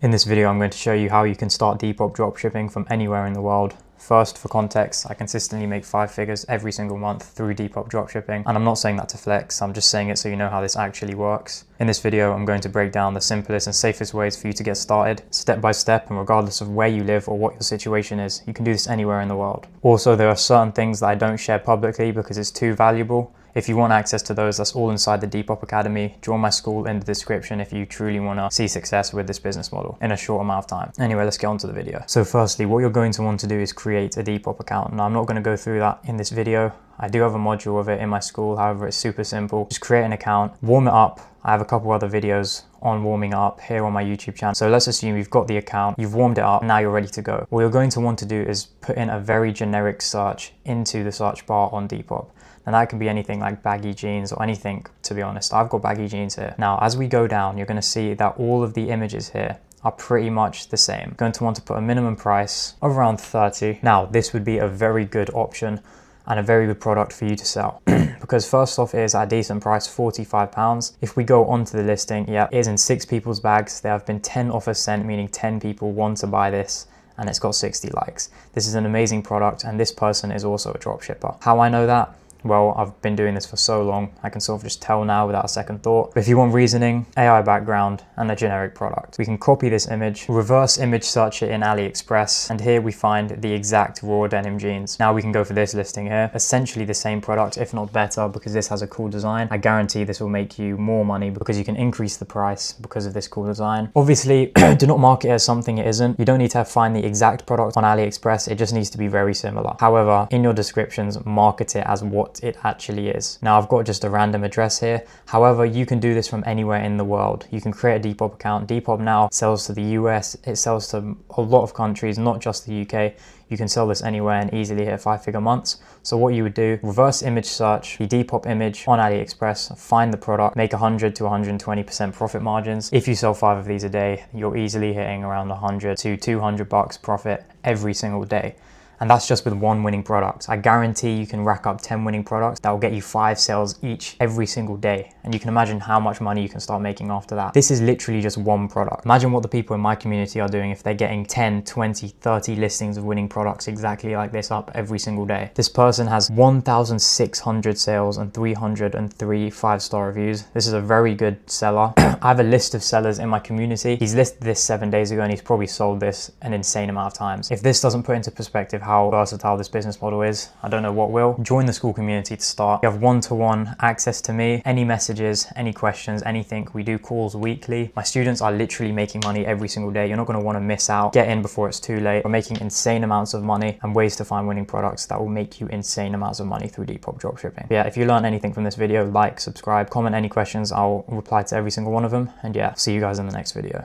In this video, I'm going to show you how you can start Depop dropshipping from anywhere in the world. First, for context, I consistently make 5 figures every single month through Depop dropshipping, and I'm not saying that to flex, I'm just saying it so you know how this actually works. In this video, I'm going to break down the simplest and safest ways for you to get started, step by step, and regardless of where you live or what your situation is, you can do this anywhere in the world. Also, there are certain things that I don't share publicly because it's too valuable. If you want access to those, that's all inside the Depop Academy. Join my school in the description if you truly want to see success with this business model in a short amount of time. Anyway, let's get on to the video. So firstly, what you're going to want to do is create a Depop account. Now, I'm not going to go through that in this video. I do have a module of it in my school, however, it's super simple. Just create an account, warm it up. I have a couple other videos on warming up here on my YouTube channel. So let's assume you've got the account, you've warmed it up, now you're ready to go. What you're going to want to do is put in a very generic search into the search bar on Depop. And that can be anything like baggy jeans or anything, to be honest. I've got baggy jeans here. Now, as we go down, you're going to see that all of the images here are pretty much the same. You're going to want to put a minimum price of around 30. Now, this would be a very good option and a very good product for you to sell. Because first off, it is at a decent price, £45. If we go onto the listing, yeah, it is in 6 people's bags. There have been 10 offers sent, meaning 10 people want to buy this, and it's got 60 likes. This is an amazing product, and this person is also a dropshipper. How I know that? Well, I've been doing this for so long, I can sort of just tell now without a second thought. But if you want reasoning, AI background, and a generic product, we can copy this image, reverse image search it in AliExpress, and here we find the exact raw denim jeans. Now we can go for this listing here, essentially the same product, if not better, because this has a cool design. I guarantee this will make you more money because you can increase the price because of this cool design. Obviously, do not market it as something it isn't. You don't need to find the exact product on AliExpress, it just needs to be very similar. However, in your descriptions, market it as what it actually is. Now I've got just a random address here. However, you can do this from anywhere in the world. You can create a Depop account. Depop now sells to the US, it sells to a lot of countries, not just the UK. You can sell this anywhere and easily hit 5-figure months. So what you would do, reverse image search the Depop image on AliExpress, find the product, make 100 to 120% profit margins. If you sell 5 of these a day, you're easily hitting around 100 to 200 bucks profit every single day. And that's just with one winning product. I guarantee you can rack up 10 winning products that will get you 5 sales each every single day. And you can imagine how much money you can start making after that. This is literally just one product. Imagine what the people in my community are doing if they're getting 10, 20, 30 listings of winning products exactly like this up every single day. This person has 1,600 sales and 303 5-star reviews. This is a very good seller. I have a list of sellers in my community. He's listed this 7 days ago and he's probably sold this an insane amount of times. If this doesn't put into perspective how versatile this business model is, I don't know what will. Join the school community to start. You have one-to-one access to me, any messages, any questions, anything. We do calls weekly. My students are literally making money every single day. You're not going to want to miss out. Get in before it's too late. We're making insane amounts of money and ways to find winning products that will make you insane amounts of money through Depop dropshipping. Yeah, if you learned anything from this video, like, subscribe, comment any questions. I'll reply to every single one of them. And yeah, see you guys in the next video.